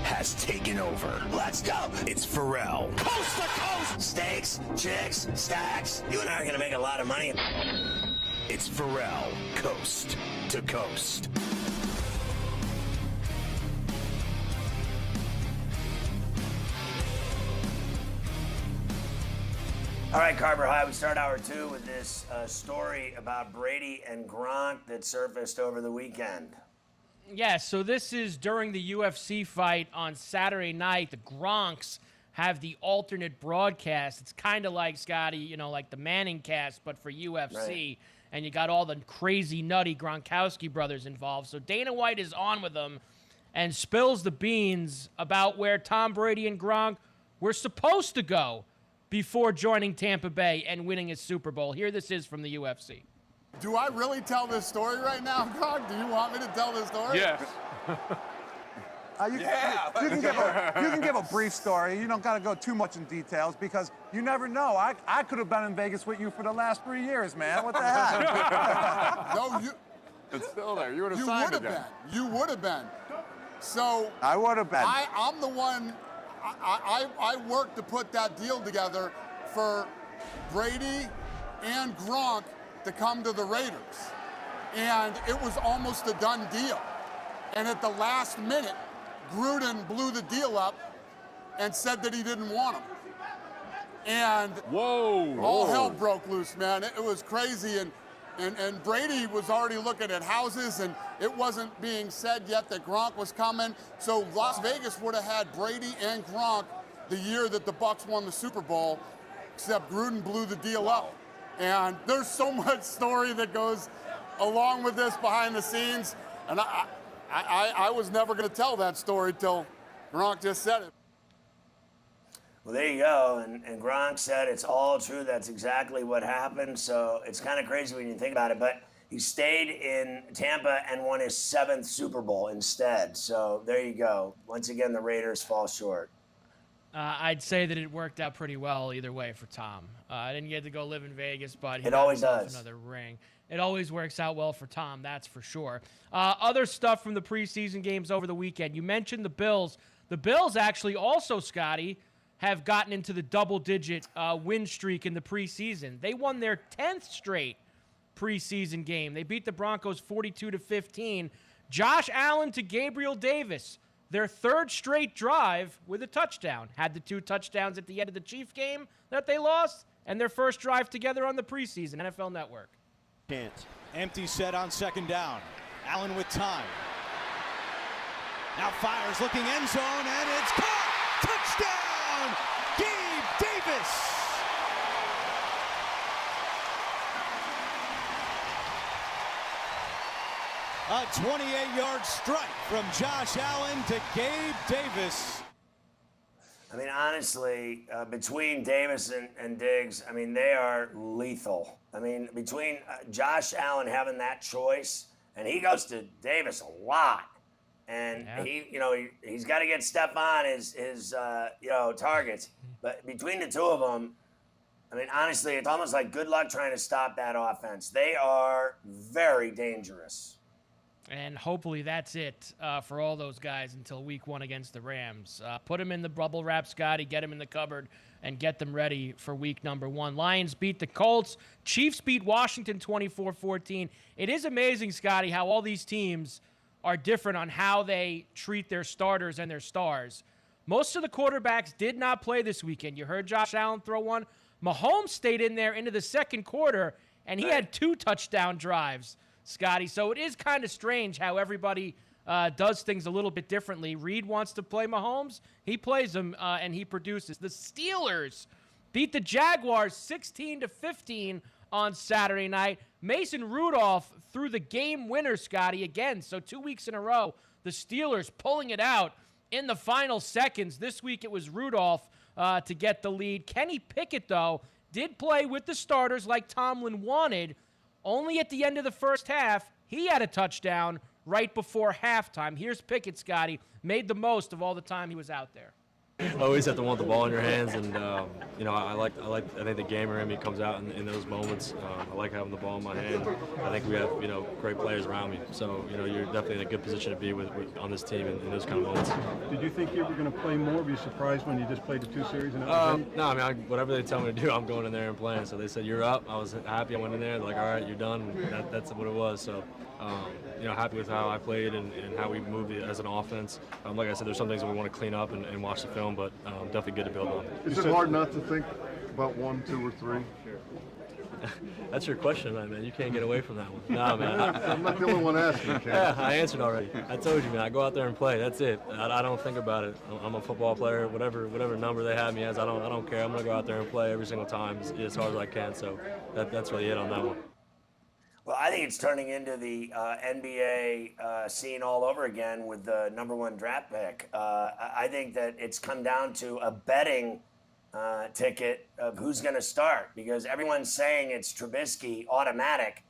has taken over. Let's go. It's Ferrall. Coast to coast. Steaks, chicks, stacks. You and I are going to make a lot of money. It's Ferrall, coast to coast. All right, Carver High, we start hour 2 with this story about Brady and Gronk that surfaced over the weekend. Yeah, so this is during the UFC fight on Saturday night. The Gronks have the alternate broadcast. It's kind of like, Scotty, like the Manning cast, but for UFC. Right. And you got all the crazy, nutty Gronkowski brothers involved. So Dana White is on with them and spills the beans about where Tom Brady and Gronk were supposed to go before joining Tampa Bay and winning a Super Bowl. Here this is from the UFC. Do I really tell this story right now, Gronk? Do you want me to tell this story? Yes. You can give a brief story. You don't got to go too much in details because you never know. I could have been in Vegas with you for the last 3 years, man. What the heck? No, it's still there. You would have signed it. You would have been. So I would have been. I'm the one. I worked to put that deal together for Brady and Gronk to come to the Raiders. And it was almost a done deal. And at the last minute, Gruden blew the deal up and said that he didn't want him. And all hell broke loose, man. It was crazy. And Brady was already looking at houses, and it wasn't being said yet that Gronk was coming. So Las Vegas would have had Brady and Gronk the year that the Bucs won the Super Bowl, except Gruden blew the deal up. And there's so much story that goes along with this behind the scenes. And I was never going to tell that story till Gronk just said it. Well, there you go. And Gronk said it's all true. That's exactly what happened. So it's kind of crazy when you think about it. But he stayed in Tampa and won his 7th Super Bowl instead. So there you go. Once again, the Raiders fall short. I'd say that it worked out pretty well either way for Tom. I didn't get to go live in Vegas, but he always does. Another ring. It always works out well for Tom, that's for sure. Other stuff from the preseason games over the weekend. You mentioned the Bills. The Bills actually also, Scotty, have gotten into the double-digit win streak in the preseason. They won their 10th straight preseason game. They beat the Broncos 42-15. Josh Allen to Gabriel Davis, their 3rd straight drive with a touchdown. Had the 2 touchdowns at the end of the Chief game that they lost, and their first drive together on the preseason, NFL Network. Chance. Empty set on 2nd down. Allen with time. Now fires, looking end zone, and it's caught! Touchdown! Gabe Davis! A 28-yard strike from Josh Allen to Gabe Davis. I mean, honestly, between Davis and Diggs, I mean, they are lethal. I mean, between Josh Allen having that choice, and he goes to Davis a lot. And he's got to get Stephon his targets. But between the two of them, I mean, honestly, it's almost like good luck trying to stop that offense. They are very dangerous. And hopefully that's it for all those guys until week 1 against the Rams. Put them in the bubble wrap, Scotty, get them in the cupboard, and get them ready for week number 1. Lions beat the Colts. Chiefs beat Washington 24-14. It is amazing, Scotty, how all these teams are different on how they treat their starters and their stars. Most of the quarterbacks did not play this weekend. You heard Josh Allen throw one. Mahomes stayed in there into the 2nd quarter, and he had 2 touchdown drives, Scotty. So it is kind of strange how everybody does things a little bit differently. Reed wants to play Mahomes. He plays him, and he produces. The Steelers beat the Jaguars 16-15 on Saturday night. Mason Rudolph threw the game winner, Scotty, again. So 2 weeks in a row, the Steelers pulling it out in the final seconds. This week it was Rudolph to get the lead. Kenny Pickett, though, did play with the starters like Tomlin wanted. Only at the end of the first half, he had a touchdown right before halftime. Here's Pickett, Scotty. Made the most of all the time he was out there. always have to want the ball in your hands, and I think the gamer in me comes out in those moments. I like having the ball in my hand. I think we have great players around me, so you're definitely in a good position to be with on this team in those kind of moments. Did you think you were going to play more? Were you surprised when you just played the 2 series? And No, I mean whatever they tell me to do, I'm going in there and playing. So they said you're up. I was happy. I went in there. They're like, all right, you're done. And that's what it was. So. Happy with how I played and how we moved it as an offense. Like I said, there's some things that we want to clean up and watch the film, but definitely good to build on. Is it hard not to think about 1, 2, or 3? That's your question, man. You can't get away from that one. Nah, man. I'm not the only one asking. Yeah, I answered already. I told you, man. I go out there and play. That's it. I don't think about it. I'm a football player. Whatever number they have me as, I don't care. I'm gonna go out there and play every single time as hard as I can. So that's really it on that one. Well, I think it's turning into the NBA scene all over again with the #1 draft pick. I think that it's come down to a betting ticket of who's going to start, because everyone's saying it's Trubisky automatic,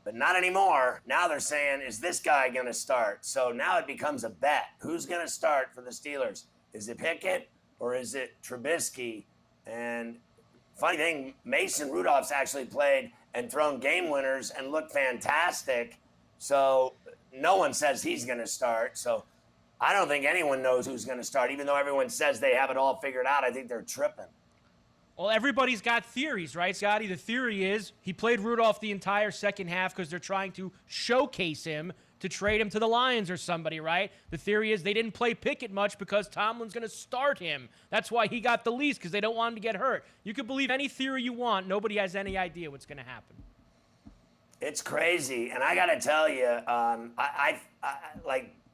but not anymore. Now they're saying, is this guy going to start? So now it becomes a bet. Who's going to start for the Steelers? Is it Pickett or is it Trubisky? And funny thing, Mason Rudolph's actually played and thrown game winners and looked fantastic. So no one says he's going to start. So I don't think anyone knows who's going to start, even though everyone says they have it all figured out. I think they're tripping. Well, everybody's got theories, right, Scotty? The theory is he played Rudolph the entire second half because they're trying to showcase him to trade him to the Lions or somebody, right? The theory is they didn't play Pickett much because Tomlin's going to start him. That's why he got the lease, because they don't want him to get hurt. You can believe any theory you want. Nobody has any idea what's going to happen. It's crazy. And I got to tell you, I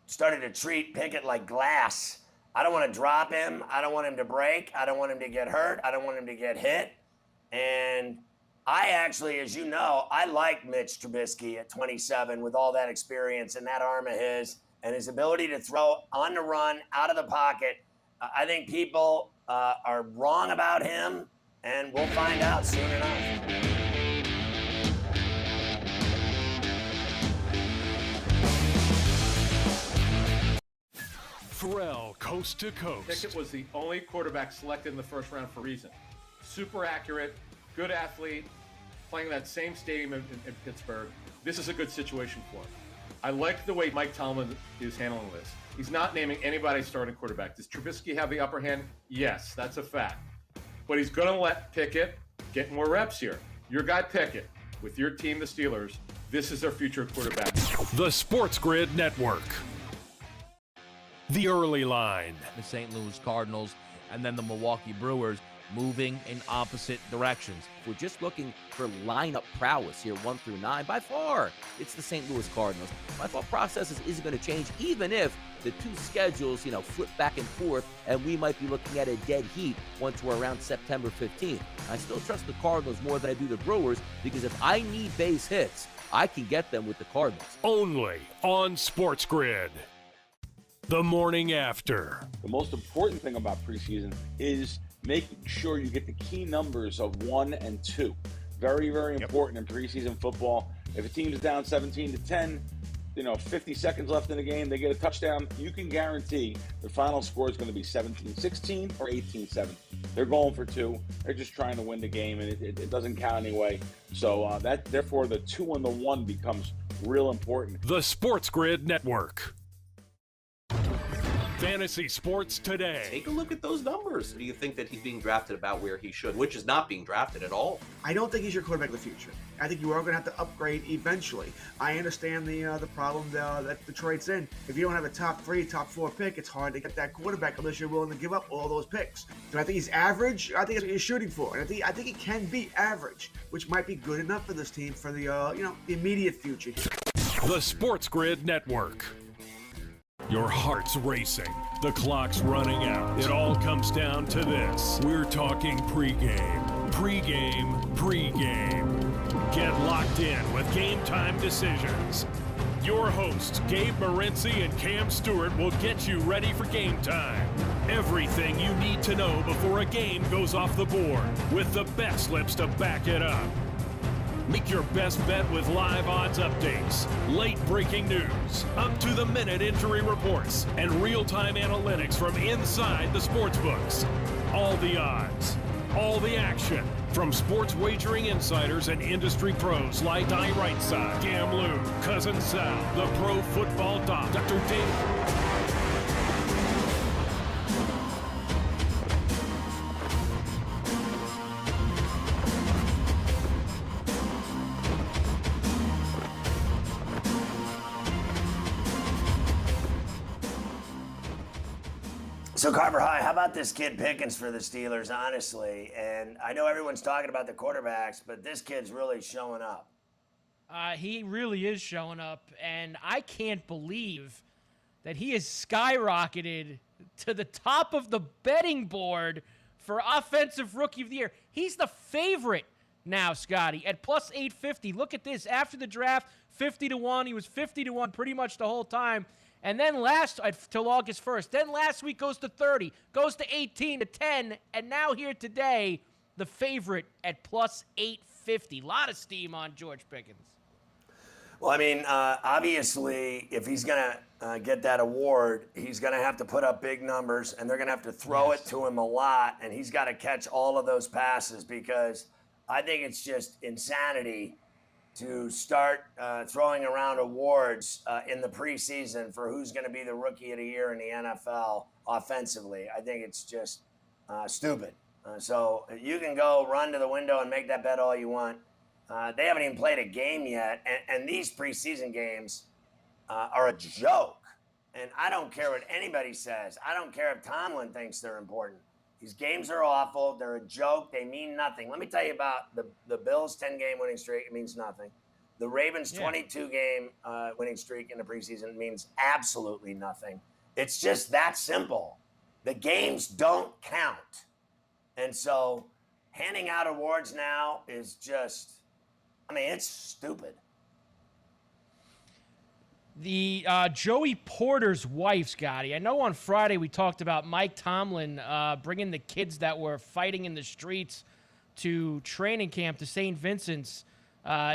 started to treat Pickett like glass. I don't want to drop him. I don't want him to break. I don't want him to get hurt. I don't want him to get hit. And I actually, as you know, I like Mitch Trubisky at 27 with all that experience and that arm of his and his ability to throw on the run, out of the pocket. I think people are wrong about him, and we'll find out soon enough. Ferrall, coast to coast. Pickett was the only quarterback selected in the first round for a reason. Super accurate, good athlete, playing that same stadium in Pittsburgh. This is a good situation for him. I like the way Mike Tomlin is handling this. He's not naming anybody starting quarterback. Does Trubisky have the upper hand? Yes, that's a fact. But he's going to let Pickett get more reps here. Your guy Pickett, with your team, the Steelers, this is their future quarterback. The Sports Grid Network. The early line. The St. Louis Cardinals and then the Milwaukee Brewers moving in opposite directions. If we're just looking for lineup prowess here, 1 through 9, by far, it's the St. Louis Cardinals. My thought process isn't going to change, even if the two schedules, flip back and forth, and we might be looking at a dead heat once we're around September 15th. I still trust the Cardinals more than I do the Brewers, because if I need base hits, I can get them with the Cardinals. Only on Sports Grid. The morning after. The most important thing about preseason is making sure you get the key numbers of 1 and 2. Very, very important in preseason football. If a team's down 17-10, 50 seconds left in the game, they get a touchdown, you can guarantee the final score is going to be 17-16 or 18-7. They're going for 2. They're just trying to win the game, and it doesn't count anyway. So therefore, the 2 and the 1 becomes real important. The Sports Grid Network. Fantasy Sports Today. Take a look at those numbers. Do you think that he's being drafted about where he should, which is not being drafted at all? I don't think he's your quarterback of the future. I think you are going to have to upgrade eventually. I understand the problem that Detroit's in. If you don't have a top 3, top 4 pick, it's hard to get that quarterback unless you're willing to give up all those picks. Do I think he's average? I think that's what you're shooting for. And I think he can be average, which might be good enough for this team for the the immediate future. The Sports Grid Network. Your heart's racing. The clock's running out. It all comes down to this. We're talking pregame. Pregame. Get locked in with Game Time Decisions. Your hosts, Gabe Morency and Cam Stewart, will get you ready for game time. Everything you need to know before a game goes off the board, with the bet slips to back it up. Make your best bet with live odds updates, late breaking news, up-to-the-minute injury reports, and real-time analytics from inside the sportsbooks. All the odds, all the action, from sports wagering insiders and industry pros like Die Rightside, Cam Lou, Cousin Sal, the Pro Football Doc, Dr. Dave. So, Carver High, how about this kid Pickens for the Steelers, honestly? And I know everyone's talking about the quarterbacks, but this kid's really showing up. He really is showing up, and I can't believe that he has skyrocketed to the top of the betting board for Offensive Rookie of the Year. He's the favorite now, Scotty, at plus 850. Look at this. After the draft, 50-1. He was 50-1 pretty much the whole time. And then till August 1st. Then last week goes to 30, goes to 18, to 10, and now here today, the favorite at plus 850. A lot of steam on George Pickens. Well, I mean, obviously, if he's going to get that award, he's going to have to put up big numbers, and they're going to have to throw it to him a lot, and he's got to catch all of those passes because I think it's just insanity to start throwing around awards in the preseason for who's going to be the Rookie of the Year in the NFL offensively. I think it's just stupid. So you can go run to the window and make that bet all you want. They haven't even played a game yet, and these preseason games are a joke. And I don't care what anybody says. I don't care if Tomlin thinks they're important. These games are awful. They're a joke. They mean nothing. Let me tell you about the Bills' 10-game winning streak. It means nothing. The Ravens' 22-game winning streak in the preseason means absolutely nothing. It's just that simple. The games don't count. And so handing out awards now is just, I mean, it's stupid. The Joey Porter's wife, Scotty. I know on Friday we talked about Mike Tomlin bringing the kids that were fighting in the streets to training camp to St. Vincent's,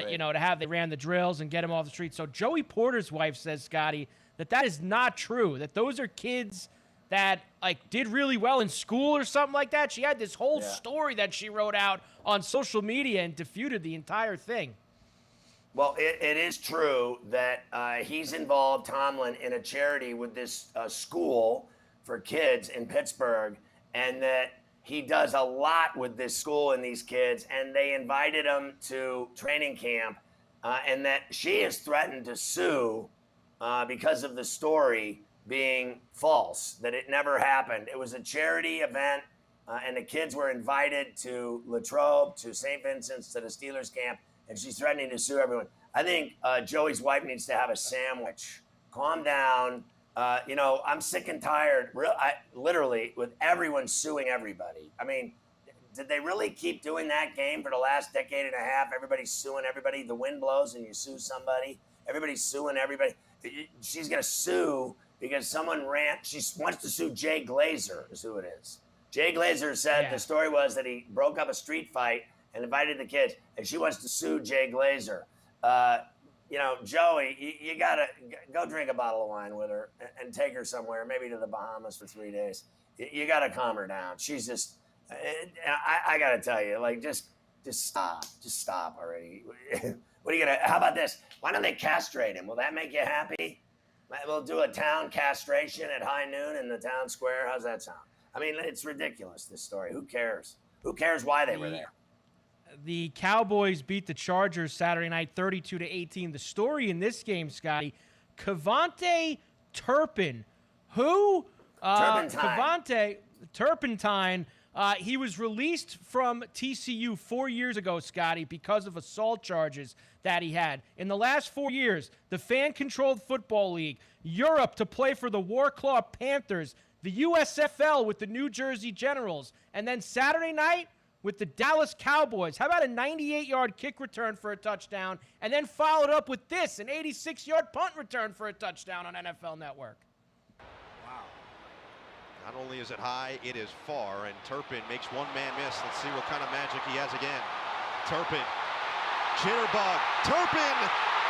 you know, they ran the drills and get them off the street. So Joey Porter's wife says, Scotty, that is not true, that those are kids that did really well in school or something like that. She had this whole story that she wrote out on social media and disputed the entire thing. Well, it is true that he's involved, Tomlin, in a charity with this school for kids in Pittsburgh, and that he does a lot with this school and these kids, and they invited him to training camp, and that she has threatened to sue because of the story being false, that it never happened. It was a charity event, and the kids were invited to Latrobe, to St. Vincent's, to the Steelers camp, and she's threatening to sue everyone. I think Joey's wife needs to have a sandwich. Calm down. You know, I'm sick and tired, literally, with everyone suing everybody. I mean, did they really keep doing that game for the last decade and a half? Everybody's suing everybody. The wind blows and you sue somebody. Everybody's suing everybody. She's going to sue because someone she wants to sue Jay Glazer, is who it is. Jay Glazer said the story was that he broke up a street fight and invited the kids, and she wants to sue Jay Glazer. You know, Joey, you got to go drink a bottle of wine with her and take her somewhere, maybe to the Bahamas for 3 days. You got to calm her down. She's just, I got to tell you, just stop. Just stop already. What are you going to, how about this? Why don't they castrate him? Will that make you happy? We'll do a town castration at high noon in the town square. How's that sound? I mean, it's ridiculous, this story. Who cares? Who cares why they were there? The Cowboys beat the Chargers Saturday night 32-18. The story in this game, Scotty, Kevontae Turpin, who? Turpentine. He was released from TCU 4 years ago, Scotty, because of assault charges that he had. In the last 4 years, the Fan-Controlled Football League, Europe to play for the Warclaw Panthers, the USFL with the New Jersey Generals, and then Saturday night with the Dallas Cowboys. How about a 98-yard kick return for a touchdown, and then followed up with this, an 86-yard punt return for a touchdown on NFL Network? Wow. Not only is it high, it is far, and Turpin makes one man miss. Let's see what kind of magic he has again. Turpin Jitterbug. Turpin.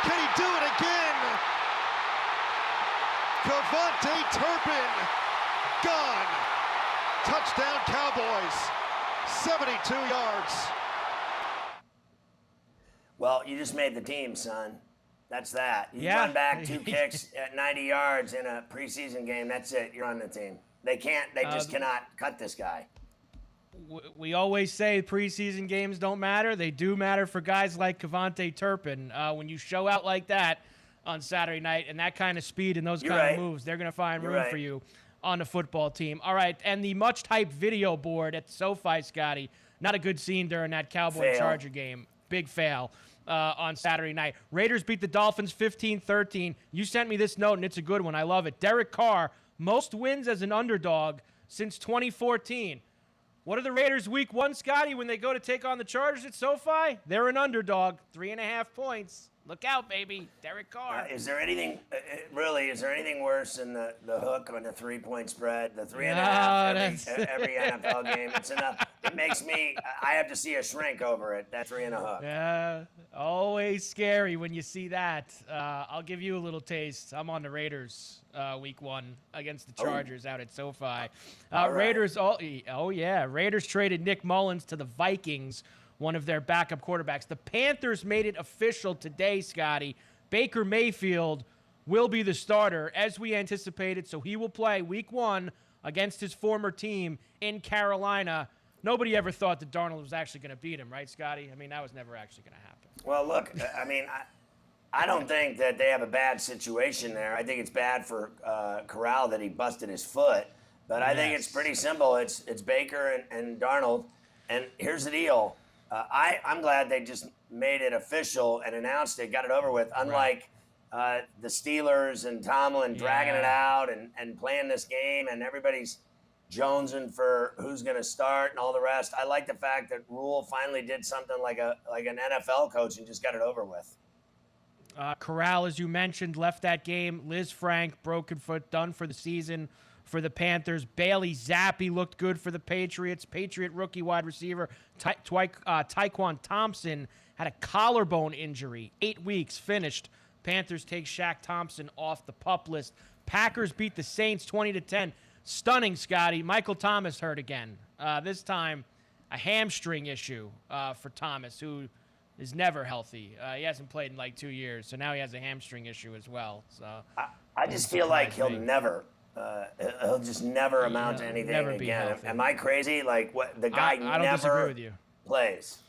Can he do it again? Cavante Turpin. Gone. Touchdown Cowboys. 72 yards. Well, you just made the team, son. That's that. You Yeah. run back 2 kicks at 90 yards in a preseason game. That's it. You're on the team. They just cannot cut this guy. We always say preseason games don't matter. They do matter for guys like Cavante Turpin. When you show out like that on Saturday night and that kind of speed and those kind of moves, they're going to find room for you on the football team. All right, and the much-hyped video board at SoFi, Scotty, not a good scene during that Cowboy-Charger game. Big fail on Saturday night. Raiders beat the Dolphins 15-13. You sent me this note, and it's a good one. I love it. Derek Carr, most wins as an underdog since 2014. What are the Raiders week 1, Scotty, when they go to take on the Chargers at SoFi? They're an underdog, 3.5 points. Look out, baby. Derek Carr. Is there anything worse than the hook on the 3-point spread? The 3.5 every NFL game. It's enough. It makes me, I have to see a shrink over it, that 3 and a hook. Yeah, always scary when you see that. I'll give you a little taste. I'm on the Raiders week 1 against the Chargers out at SoFi. Raiders, Raiders traded Nick Mullins to the Vikings, one of their backup quarterbacks. The Panthers made it official today, Scotty. Baker Mayfield will be the starter, as we anticipated, so he will play week 1 against his former team in Carolina. Nobody ever thought that Darnold was actually going to beat him, right, Scotty? I mean, that was never actually going to happen. Well, look, I mean, I don't think that they have a bad situation there. I think it's bad for Corral that he busted his foot, but I think it's pretty simple. It's Baker and Darnold, and here's the deal. I'm glad they just made it official and announced it, got it over with, unlike the Steelers and Tomlin dragging it out and playing this game, and everybody's jonesing for who's going to start and all the rest. I like the fact that Rule finally did something like an NFL coach and just got it over with. Corral, as you mentioned, left that game. Liz Frank, broken foot, done for the season for the Panthers. Bailey Zappi looked good for the Patriots. Patriot rookie wide receiver Tyquan Thompson had a collarbone injury. 8 weeks, finished. Panthers take Shaq Thompson off the PUP list. Packers beat the Saints 20-10. Stunning, Scotty. Michael Thomas hurt again. This time, a hamstring issue for Thomas, who is never healthy. He hasn't played in like 2 years, so now he has a hamstring issue as well. So I just feel like he'll just never amount to anything again. Am I crazy? Like, what? The guy I don't disagree with you. Plays.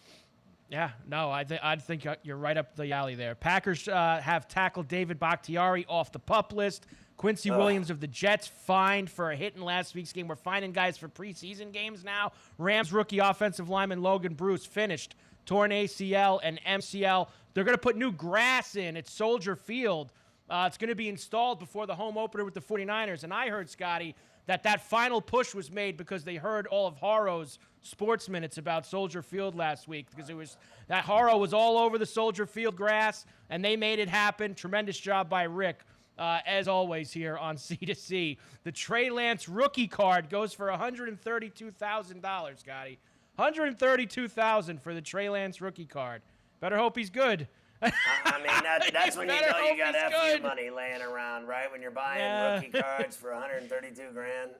Yeah, no, I think you're right up the alley there. Packers have tackled David Bakhtiari off the PUP list. Quincy Williams of the Jets fined for a hit in last week's game. We're finding guys for preseason games now. Rams rookie offensive lineman Logan Bruce finished. Torn ACL and MCL. They're going to put new grass in at Soldier Field. It's going to be installed before the home opener with the 49ers. And I heard, Scotty, that final push was made because they heard all of Harrow's sports minutes about Soldier Field last week, because that Harrow was all over the Soldier Field grass, and they made it happen. Tremendous job by Rick, as always, here on C2C. The Trey Lance rookie card goes for $132,000, Scotty. $132,000 for the Trey Lance rookie card. Better hope he's good. I mean, that's when you know you got FU money laying around, right? When you're buying rookie cards for $132,000.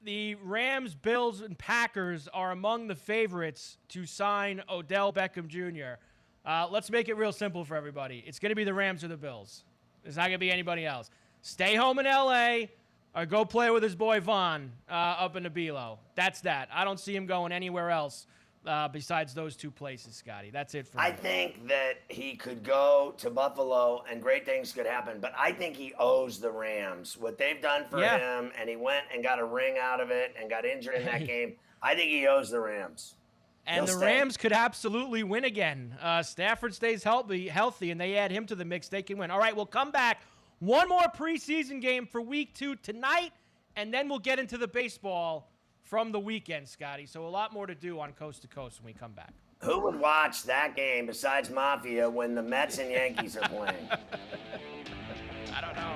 The Rams, Bills, and Packers are among the favorites to sign Odell Beckham Jr. Let's make it real simple for everybody. It's going to be the Rams or the Bills. It's not going to be anybody else. Stay home in L.A. or go play with his boy Vaughn up in the Bealo. That's that. I don't see him going anywhere else besides those two places, Scotty. That's it for me. I think that he could go to Buffalo and great things could happen, but I think he owes the Rams what they've done for him, and he went and got a ring out of it and got injured in that game. I think he owes the Rams. And the Rams could absolutely win again. Stafford stays healthy, and they add him to the mix. They can win. All right, we'll come back. One more preseason game for Week 2 tonight, and then we'll get into the baseball from the weekend, Scotty. So a lot more to do on Coast to Coast when we come back. Who would watch that game besides Mafia when the Mets and Yankees are playing? I don't know.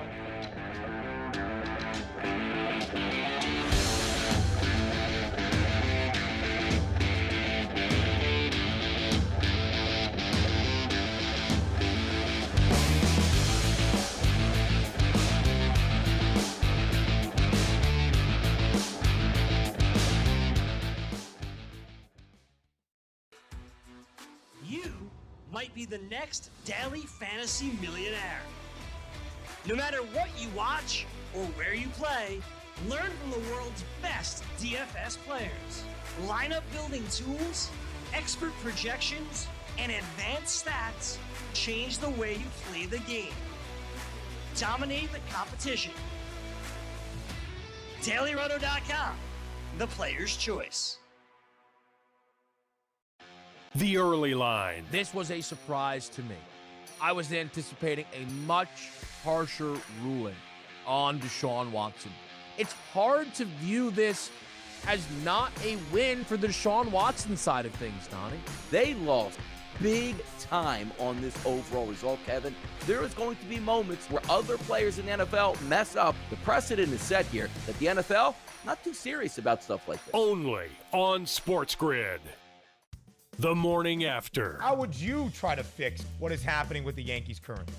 might be the next daily fantasy millionaire. No matter what you watch or where you play, learn from the world's best DFS players. Lineup building tools, expert projections, and advanced stats change the way you play the game. Dominate the competition. DailyRoto.com, the player's choice. The early line. This was a surprise to me. I was anticipating a much harsher ruling on Deshaun Watson. It's hard to view this as not a win for the Deshaun Watson side of things, Donnie. They lost big time on this overall result, Kevin. There is going to be moments where other players in the NFL mess up. The precedent is set here that the NFL not too serious about stuff like this. Only on Sports Grid. The morning after. How would you try to fix what is happening with the Yankees currently?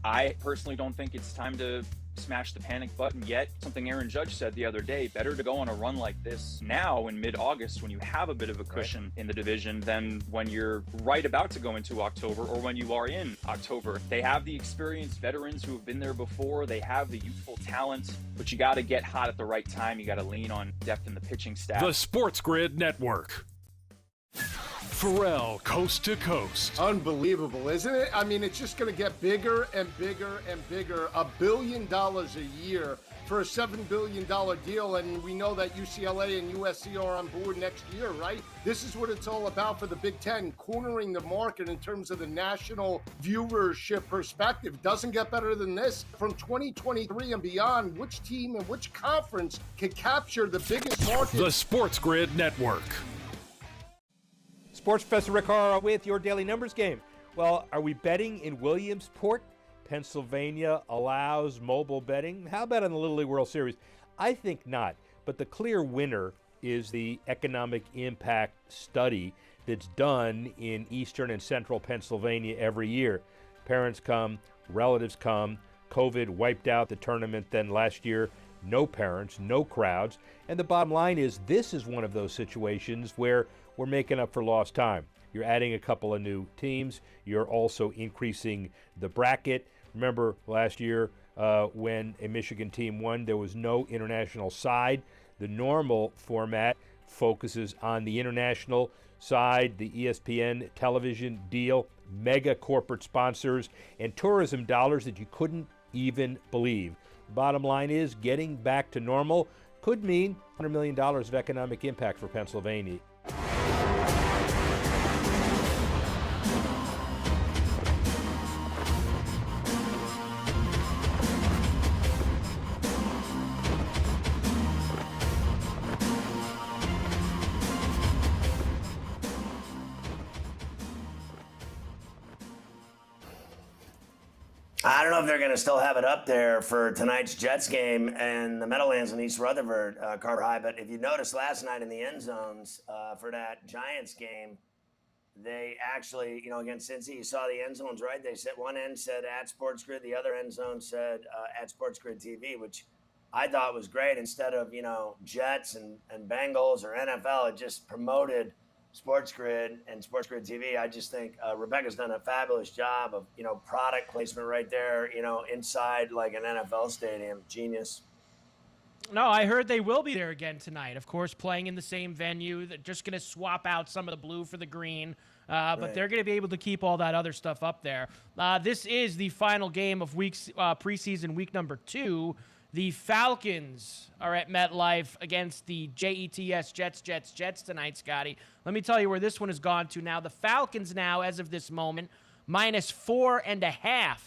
I personally don't think it's time to smash the panic button yet. Something Aaron Judge said the other day, better to go on a run like this now in mid-August when you have a bit of a cushion in the division than when you're right about to go into October or when you are in October. They have the experienced veterans who have been there before. They have the youthful talent, but you got to get hot at the right time. You got to lean on depth in the pitching staff. The Sports Grid Network. Ferrall, coast to coast. Unbelievable, isn't it? I mean, it's just going to get bigger and bigger and bigger. $1 billion a year for a $7 billion deal, and we know that UCLA and USC are on board next year, right? This is what it's all about for the Big Ten, cornering the market in terms of the national viewership perspective. Doesn't get better than this. From 2023 and beyond, which team and which conference can capture the biggest market? The Sports Grid Network. Sports Professor Rick Horrow with your Daily Numbers game. Well, are we betting in Williamsport? Pennsylvania allows mobile betting. How about on the Little League World Series? I think not, but the clear winner is the economic impact study that's done in eastern and central Pennsylvania every year. Parents come, relatives come. COVID wiped out the tournament then last year. No parents, no crowds. And the bottom line is this is one of those situations where we're making up for lost time. You're adding a couple of new teams. You're also increasing the bracket. Remember last year when a Michigan team won, there was no international side. The normal format focuses on the international side, the ESPN television deal, mega corporate sponsors, and tourism dollars that you couldn't even believe. The bottom line is getting back to normal could mean $100 million of economic impact for Pennsylvania. I don't know if they're going to still have it up there for tonight's Jets game and the Meadowlands in East Rutherford, Carter High. But if you noticed last night in the end zones for that Giants game, they actually, against Cincy, you saw the end zones, right? They said one end said at Sports Grid, the other end zone said at Sports Grid TV, which I thought was great. Instead of, Jets and Bengals or NFL, it just promoted Sports Grid and Sports Grid TV. I just think Rebecca's done a fabulous job of, product placement right there, inside like an NFL stadium. Genius. No, I heard they will be there again tonight. Of course, playing in the same venue. They're just going to swap out some of the blue for the green. But they're going to be able to keep all that other stuff up there. This is the final game of preseason week number 2. The Falcons are at MetLife against the Jets tonight, Scotty. Let me tell you where this one has gone to now. The Falcons now, as of this moment, -4.5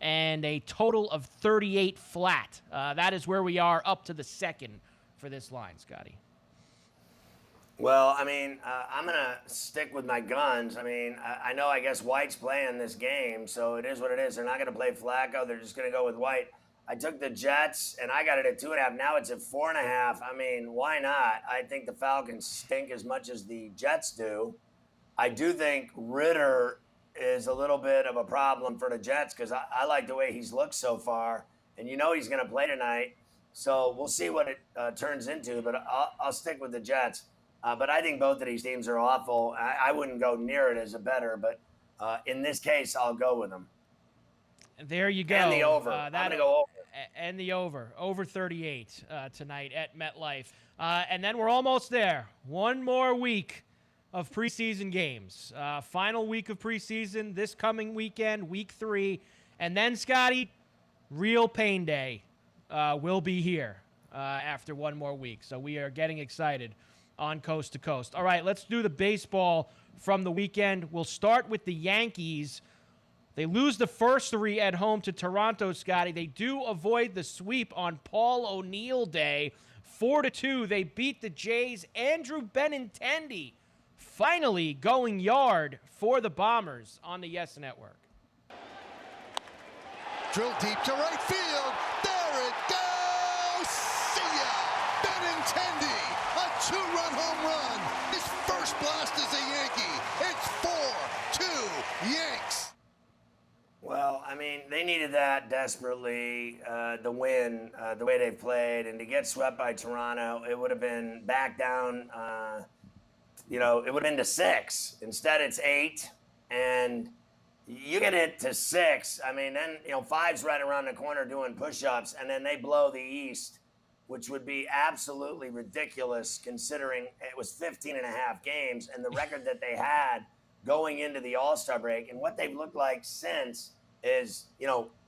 and a total of 38 flat. That is where we are up to the second for this line, Scotty. Well, I'm going to stick with my guns. I know, I guess White's playing this game, so it is what it is. They're not going to play Flacco. They're just going to go with White. I took the Jets, and I got it at 2.5. Now it's at 4.5. Why not? I think the Falcons stink as much as the Jets do. I do think Ritter is a little bit of a problem for the Jets because I like the way he's looked so far, and he's going to play tonight. So we'll see what it turns into, but I'll stick with the Jets. But I think both of these teams are awful. I wouldn't go near it as a better, but In this case, I'll go with them. There you go. And the over. I'm going to go over. And the over 38 tonight at MetLife. And then we're almost there. One more week of preseason games. Final week of preseason this coming weekend, week 3. And then, Scotty, real pain day will be here after one more week. So we are getting excited on Coast to Coast. All right, let's do the baseball from the weekend. We'll start with the Yankees. They lose the first 3 at home to Toronto, Scotty. They do avoid the sweep on Paul O'Neill Day. 4-2, they beat the Jays. Andrew Benintendi finally going yard for the Bombers on the Yes Network. Drill deep to right field. There it goes. See ya. Benintendi, a 2-run home run. His first blast as a Yankee. It's 4-2 Yanks. Well, I mean, they needed that desperately, the win, the way they played, and to get swept by Toronto, it would have been back down, it would have been to 6. Instead, it's 8, and you get it to 6. I mean, then, 5's right around the corner doing push-ups, and then they blow the East, which would be absolutely ridiculous considering it was 15 and a half games and the record that they had going into the All-Star break, and what they've looked like since is,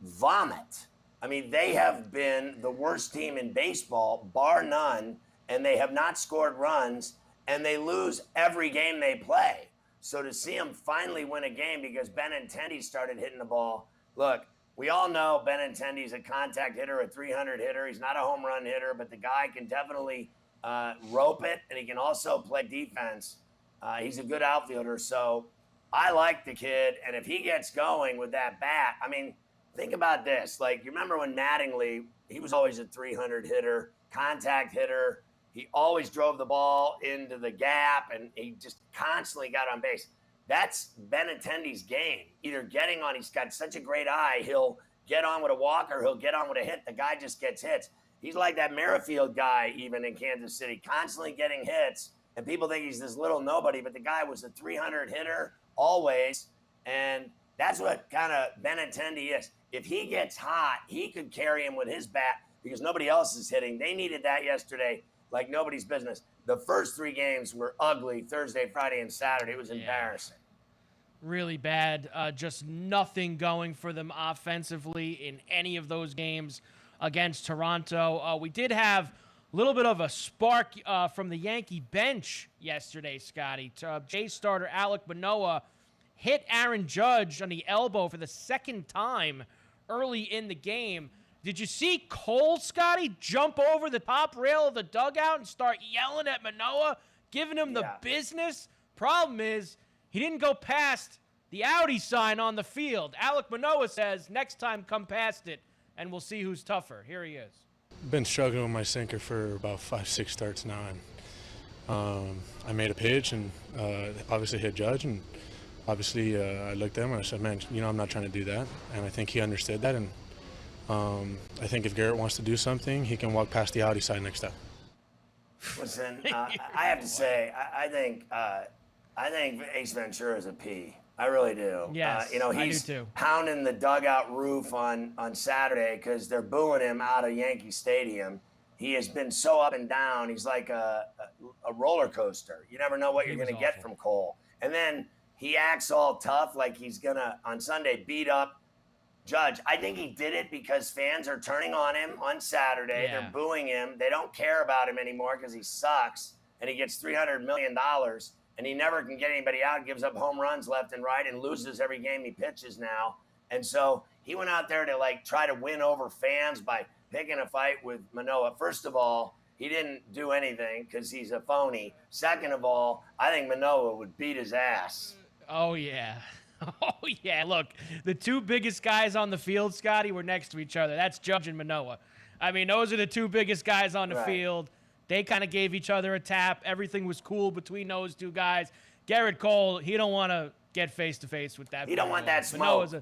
vomit. I mean, they have been the worst team in baseball, bar none, and they have not scored runs, and they lose every game they play. So to see them finally win a game because Benintendi started hitting the ball, look, we all know Benintendi's a contact hitter, a 300 hitter. He's not a home run hitter, but the guy can definitely rope it, and he can also play defense. He's a good outfielder, so I like the kid, and if he gets going with that bat, I mean, think about this. Like, you remember when Mattingly, he was always a 300 hitter, contact hitter. He always drove the ball into the gap, and he just constantly got on base. That's Benintendi's game. Either getting on, he's got such a great eye, he'll get on with a walk or he'll get on with a hit. The guy just gets hits. He's like that Merrifield guy even in Kansas City, constantly getting hits. And people think he's this little nobody, but the guy was a 300 hitter always. And that's what kind of Benintendi is. If he gets hot, he could carry him with his bat because nobody else is hitting. They needed that yesterday like nobody's business. The first 3 games were ugly, Thursday, Friday, and Saturday. It was embarrassing. Really bad. Just nothing going for them offensively in any of those games against Toronto. We did have a little bit of a spark from the Yankee bench yesterday, Scotty. Jays starter Alek Manoah hit Aaron Judge on the elbow for the second time early in the game. Did you see Cole, Scotty, jump over the top rail of the dugout and start yelling at Manoah, giving him the business? Problem is, he didn't go past the Audi sign on the field. Alek Manoah says, next time come past it, and we'll see who's tougher. Here he is. Been struggling with my sinker for about 5-6 starts now, and I made a pitch and obviously hit Judge, and obviously I looked at him and I said, man, I'm not trying to do that, and I think he understood that, and I think if Garrett wants to do something, he can walk past the Audi side next time. Listen, I have to say, I think Ace Ventura is a P. I really do. Yes, he's I do too. Pounding the dugout roof on Saturday because they're booing him out of Yankee Stadium. He has been so up and down. He's like a roller coaster. You never know what you're going to get from Cole. And then he acts all tough like he's going to, on Sunday, beat up Judge. I think he did it because fans are turning on him on Saturday. Yeah. They're booing him. They don't care about him anymore because he sucks, and he gets $300 million. And he never can get anybody out, gives up home runs left and right, and loses every game he pitches now. And so he went out there to try to win over fans by picking a fight with Manoah. First of all, he didn't do anything because he's a phony. Second of all, I think Manoah would beat his ass. Oh, yeah. Oh, yeah. Look, the 2 biggest guys on the field, Scotty, were next to each other. That's Judge and Manoah. I mean, those are the 2 biggest guys on the field. They kind of gave each other a tap. Everything was cool between those 2 guys. Garrett Cole, he don't want to get face-to-face with that. He don't want that smoke.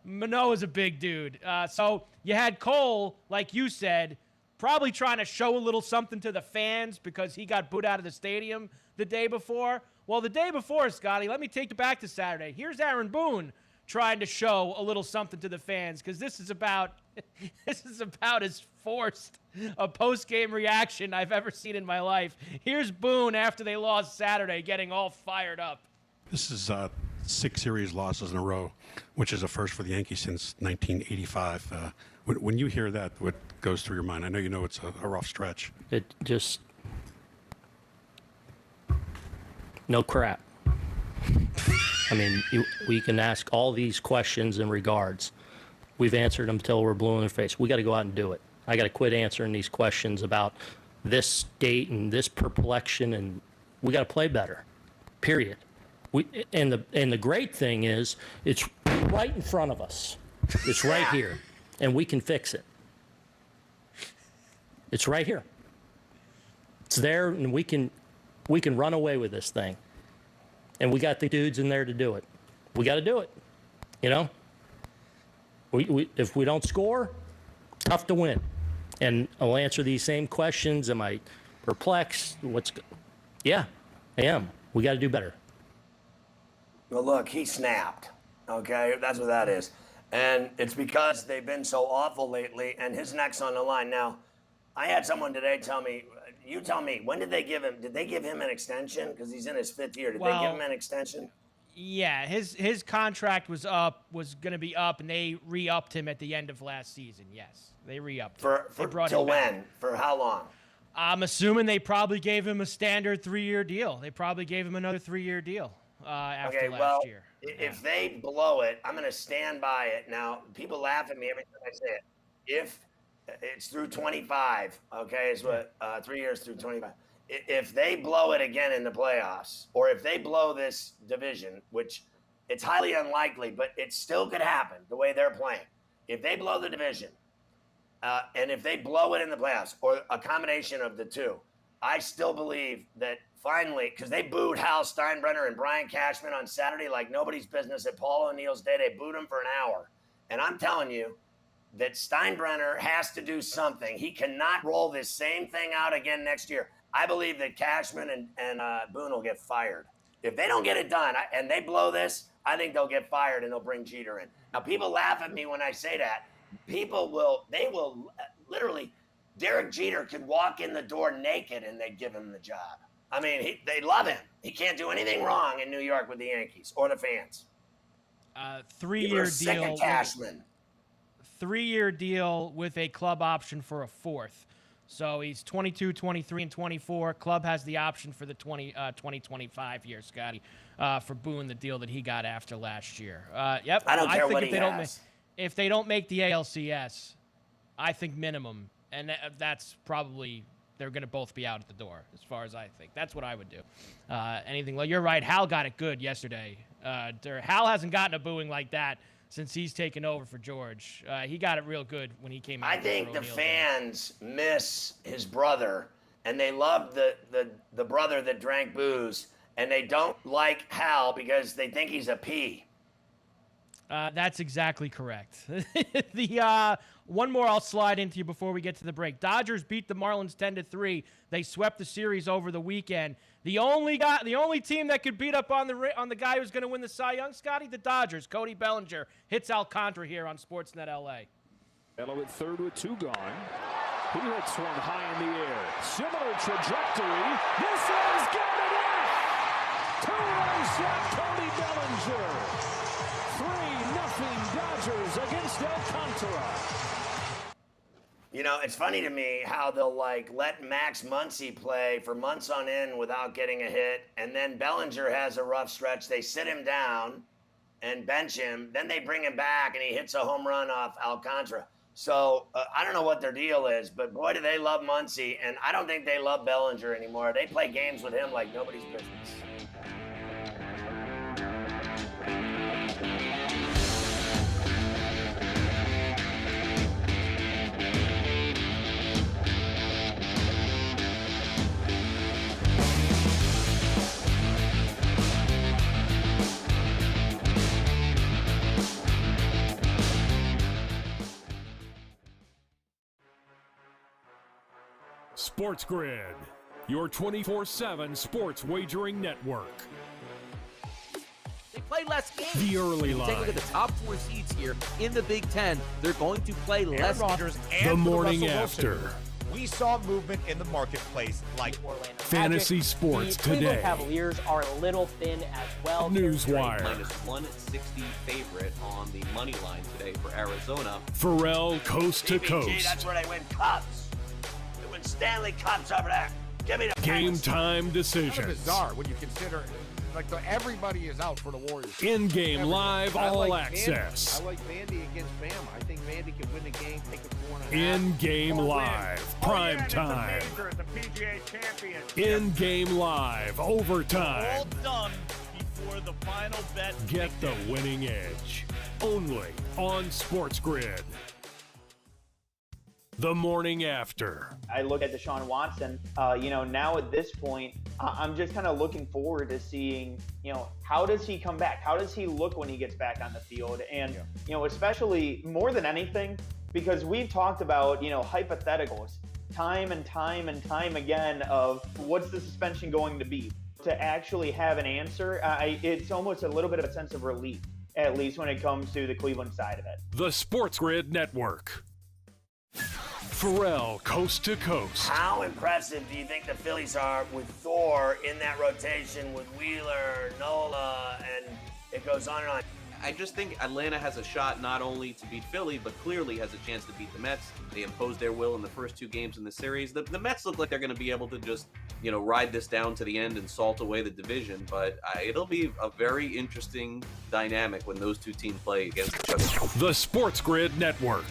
Manoah's a big dude. So you had Cole, like you said, probably trying to show a little something to the fans because he got booed out of the stadium the day before. Well, the day before, Scotty, let me take you back to Saturday. Here's Aaron Boone trying to show a little something to the fans, because this is about as forced a post-game reaction I've ever seen in my life. Here's Boone after they lost Saturday, getting all fired up. This is 6 series losses in a row, which is a first for the Yankees since 1985. When you hear that, what goes through your mind? I know you know it's a rough stretch. It just... no crap. I mean, we can ask all these questions in regards. We've answered them till we're blue in the face. We got to go out and do it. I got to quit answering these questions about this state and this perplexion, and we got to play better. Period. And the great thing is, it's right in front of us. It's right here, and we can fix it. It's right here. It's there, and we can run away with this thing. And we got the dudes in there to do it. We got to do it. You know? If we don't score, tough to win. And I'll answer these same questions. Am I perplexed? Yeah, I am. We got to do better. Well, look, he snapped. Okay? That's what that is. And it's because they've been so awful lately, and his neck's on the line. Now, I had someone today tell me, you tell me, when did they give him? Did they give him an extension? Because he's in his 5th year. Did they give him an extension? Yeah, his contract was going to be up, and they re-upped him at the end of last season. Yes, they re-upped him. They brought till him back. when? For how long? I'm assuming they probably gave him a standard 3-year deal. They probably gave him another 3-year deal after last year. If they blow it, I'm going to stand by it. Now, people laugh at me every time I say it. If it's through 25, okay, is what 3 years through 25. If they blow it again in the playoffs, or if they blow this division, which it's highly unlikely, but it still could happen the way they're playing. If they blow the division, and if they blow it in the playoffs, or a combination of the two, I still believe that finally, because they booed Hal Steinbrenner and Brian Cashman on Saturday like nobody's business at Paul O'Neill's day. They booed him for an hour. And I'm telling you, that Steinbrenner has to do something. He cannot roll this same thing out again next year. I believe that Cashman and Boone will get fired. If they don't get it done and they blow this, I think they'll get fired and they'll bring Jeter in. Now, people laugh at me when I say that. They will literally, Derek Jeter could walk in the door naked and they'd give him the job. I mean, they love him. He can't do anything wrong in New York with the Yankees or the fans. 3-year deal. Cashman. 3-year deal with a club option for a 4th. So he's 22, 23, and 24. Club has the option for the 2025 year, Scotty, for Boone, the deal that he got after last year. Yep. I don't care think what if he has. If they don't make the ALCS, I think minimum, and that's probably they're going to both be out at the door, as far as I think. That's what I would do. Anything like you're right. Hal got it good yesterday. Hal hasn't gotten a booing like that since he's taken over for George. He got it real good when he came out. I think the fans miss his brother, and they love the brother that drank booze, and they don't like Hal because they think he's a P. That's exactly correct. One more I'll slide into you before we get to the break. Dodgers beat the Marlins 10-3. They swept the series over the weekend. The only team that could beat up on the guy who's going to win the Cy Young, Scotty, the Dodgers. Cody Bellinger hits Alcantara here on Sportsnet LA. Bello at third with 2 gone. He hits one high in the air. Similar trajectory. This one's got it in. 2-run shot, Cody Bellinger. 3-0 Dodgers against Alcantara. You know, it's funny to me how they'll let Max Muncy play for months on end without getting a hit, and then Bellinger has a rough stretch. They sit him down and bench him. Then they bring him back, and he hits a home run off Alcantara. So I don't know what their deal is, but boy, do they love Muncy, and I don't think they love Bellinger anymore. They play games with him like nobody's business. Sports Grid your 24/7 sports wagering network. They play less games. The early line. Take a look at the top 4 seeds here in the Big Ten. They're going to play less. Rodgers and the morning Russell after. Wilson. We saw movement in the marketplace like Fantasy sports the today. Cleveland Cavaliers are a little thin as well. Newswire. Minus 160 favorite on the money line today for Arizona. Ferrall coast to PPG, coast. that's where they win cups. They win Stanley Cups over there. Give me the Game time kind of decisions. bizarre when you consider everybody is out for the Warriors. In-game live I all like access. I like Vandy against Bama. I think Vandy can win the game, take a 4.5. In-game live, prime time. In-game live, overtime. All done before the final bet. Get the winning edge. Only on Sports Grid. The morning after. I look at Deshaun Watson, now at this point, I'm just kind of looking forward to seeing, how does he come back? How does he look when he gets back on the field? And, especially more than anything, because we've talked about, hypotheticals time and time and time again of what's the suspension going to be? To actually have an answer, it's almost a little bit of a sense of relief, at least when it comes to the Cleveland side of it. The Sports Grid Network. Ferrall coast to coast. How impressive do you think the Phillies are with Thor in that rotation with Wheeler, Nola, and it goes on and on? I just think Atlanta has a shot not only to beat Philly, but clearly has a chance to beat the Mets. They imposed their will in the first 2 games in the series. The Mets look like they're going to be able to just, ride this down to the end and salt away the division. But it'll be a very interesting dynamic when those 2 teams play against each other. The Sports Grid Network.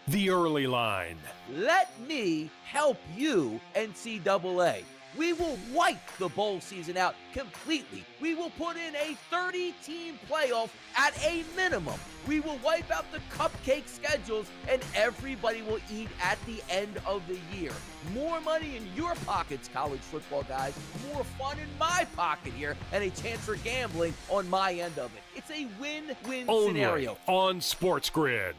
The early line. Let me help you, NCAA. We will wipe the bowl season out completely. We will put in a 30-team playoff at a minimum. We will wipe out the cupcake schedules, and everybody will eat at the end of the year. More money in your pockets, college football guys. More fun in my pocket here, and a chance for gambling on my end of it. It's a win-win Only scenario. on Sports Grid.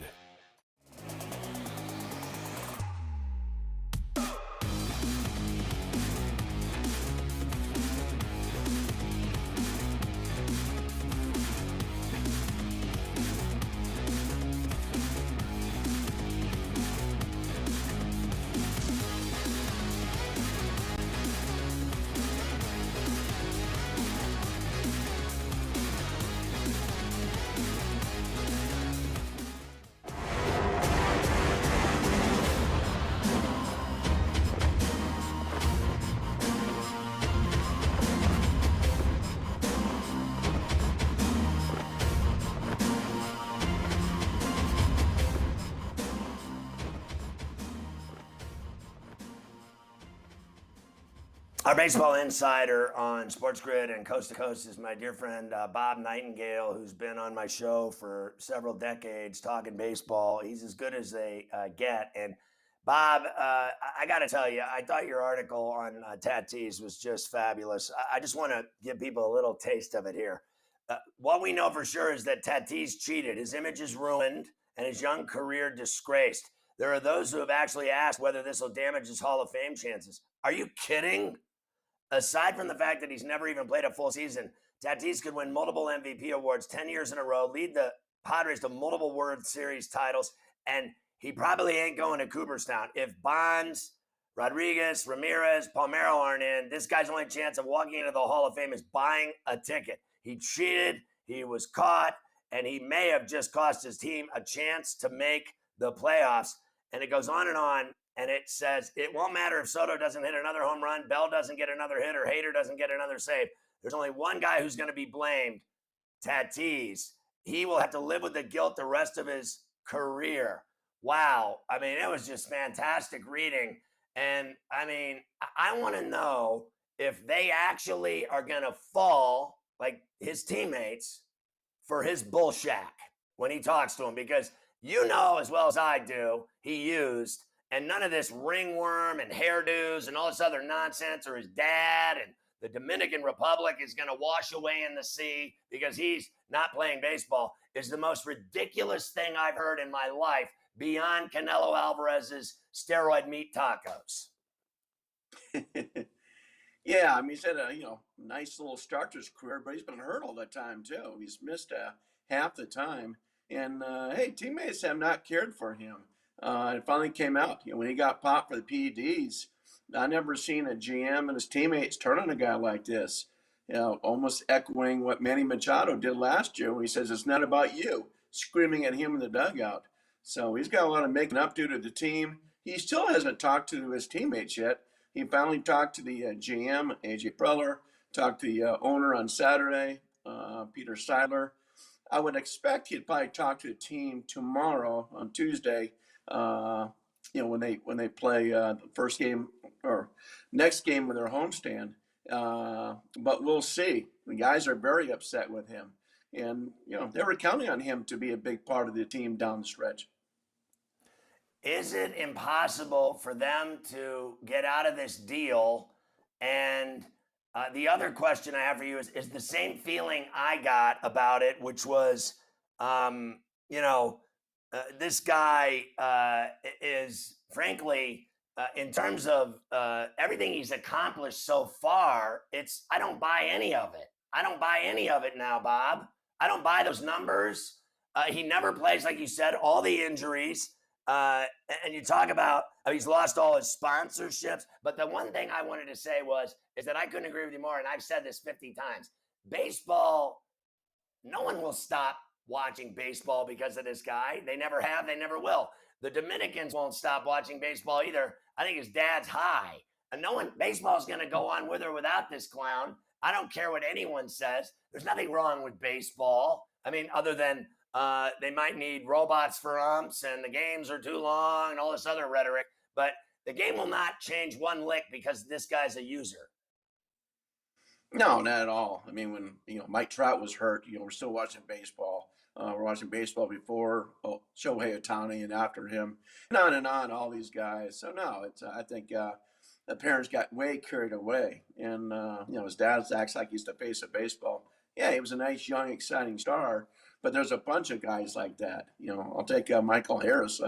Our baseball insider on Sports Grid and Coast to Coast is my dear friend Bob Nightingale, who's been on my show for several decades talking baseball. He's as good as they get. And Bob, I got to tell you, I thought your article on Tatis was just fabulous. I just want to give people a little taste of it here. What we know for sure is that Tatis cheated. His image is ruined and his young career disgraced. There are those who have actually asked whether this will damage his Hall of Fame chances. Are you kidding? Aside from the fact that he's never even played a full season, Tatis could win multiple MVP awards 10 years in a row, lead the Padres to multiple World Series titles, and he probably ain't going to Cooperstown. If Bonds, Rodriguez, Ramirez, Palmeiro aren't in, this guy's only chance of walking into the Hall of Fame is buying a ticket. He cheated, he was caught, and he may have just cost his team a chance to make the playoffs. And it goes on, and it says it won't matter if Soto doesn't hit another home run, Bell doesn't get another hit, or Hader doesn't get another save. There's only one guy who's going to be blamed, Tatis. He will have to live with the guilt the rest of his career. Wow. I mean, it was just fantastic reading. And, I mean, I want to know if they actually are going to fall, like his teammates, for his bullshack when he talks to him. Because you know as well as I do, he used, and none of this ringworm and hairdos and all this other nonsense, or his dad and the Dominican Republic is going to wash away in the sea because he's not playing baseball, is the most ridiculous thing I've heard in my life beyond Canelo Alvarez's steroid meat tacos. Yeah, I mean, he's had a nice little start to his career, but he's been hurt all the time too. He's missed half the time, and hey, teammates have not cared for him. It finally came out. When he got popped for the PEDs, I never seen a GM and his teammates turn on a guy like this. Almost echoing what Manny Machado did last year when he says it's not about you, screaming at him in the dugout. So he's got a lot of making up to the team. He still hasn't talked to his teammates yet. He finally talked to the GM, AJ Preller, talked to the owner on Saturday, Peter Seidler. I would expect he'd probably talk to the team tomorrow on Tuesday, when they play the first game or next game with their homestand. But we'll see. The guys are very upset with him. And, they were counting on him to be a big part of the team down the stretch. Is it impossible for them to get out of this deal? And the other question I have for you is the same feeling I got about it, which was, this guy is, frankly, in terms of everything he's accomplished so far, I don't buy any of it. I don't buy any of it now, Bob. I don't buy those numbers. He never plays, like you said, all the injuries. And you talk about he's lost all his sponsorships. But the one thing I wanted to say is that I couldn't agree with you more. And I've said this 50 times. Baseball, no one will stop watching baseball because of this guy. They never have. They never will. The Dominicans won't stop watching baseball either. I think his dad's high. And baseball is going to go on with or without this clown. I don't care what anyone says. There's nothing wrong with baseball. I mean, other than they might need robots for umps and the games are too long and all this other rhetoric. But the game will not change one lick because this guy's a user. No, not at all. I mean, when Mike Trout was hurt, we're still watching baseball. We're watching baseball before Shohei Ohtani and after him, and on, all these guys. So no, I think the parents got way carried away, and his dad acts like he's the face of baseball. Yeah, he was a nice, young, exciting star, but there's a bunch of guys like that. I'll take Michael Harris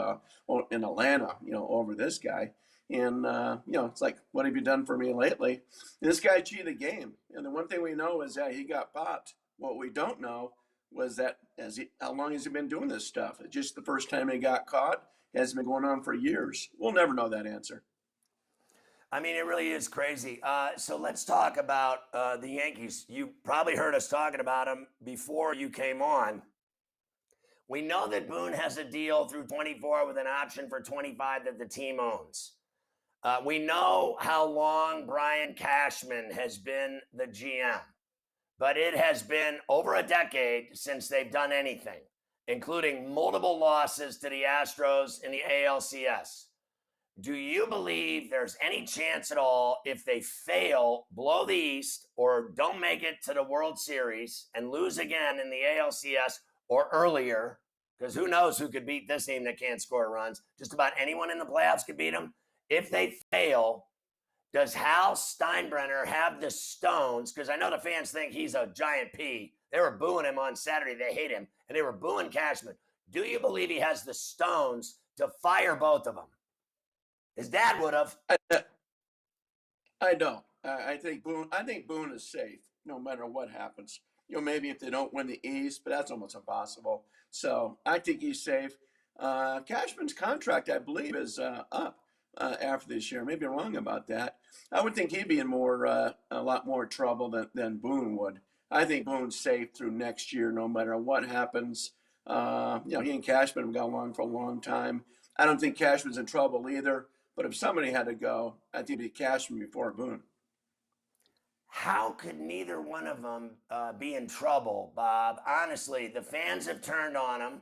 in Atlanta, over this guy. And, it's like, what have you done for me lately? And this guy cheated the game. And the one thing we know is that he got popped. What we don't know was that how long has he been doing this stuff? It's just the first time he got caught. It has been going on for years. We'll never know that answer. I mean, it really is crazy. So let's talk about the Yankees. You probably heard us talking about them before you came on. We know that Boone has a deal through 24 with an option for 25 that the team owns. We know how long Brian Cashman has been the GM, but it has been over a decade since they've done anything, including multiple losses to the Astros in the ALCS. Do you believe there's any chance at all if they fail, blow the East, or don't make it to the World Series and lose again in the ALCS or earlier, because who knows who could beat this team that can't score runs? Just about anyone in the playoffs could beat them. If they fail, does Hal Steinbrenner have the stones? Because I know the fans think he's a giant P. They were booing him on Saturday. They hate him. And they were booing Cashman. Do you believe he has the stones to fire both of them? His dad would have. I don't. I think Boone is safe no matter what happens. Maybe if they don't win the East, but that's almost impossible. So I think he's safe. Cashman's contract, I believe, is up after this year. Maybe I'm wrong about that. I would think he'd be in a lot more trouble than Boone would. I think Boone's safe through next year, no matter what happens. He and Cashman have got along for a long time. I don't think Cashman's in trouble either. But if somebody had to go, I think it'd be Cashman before Boone. How could neither one of them be in trouble, Bob? Honestly, the fans have turned on them.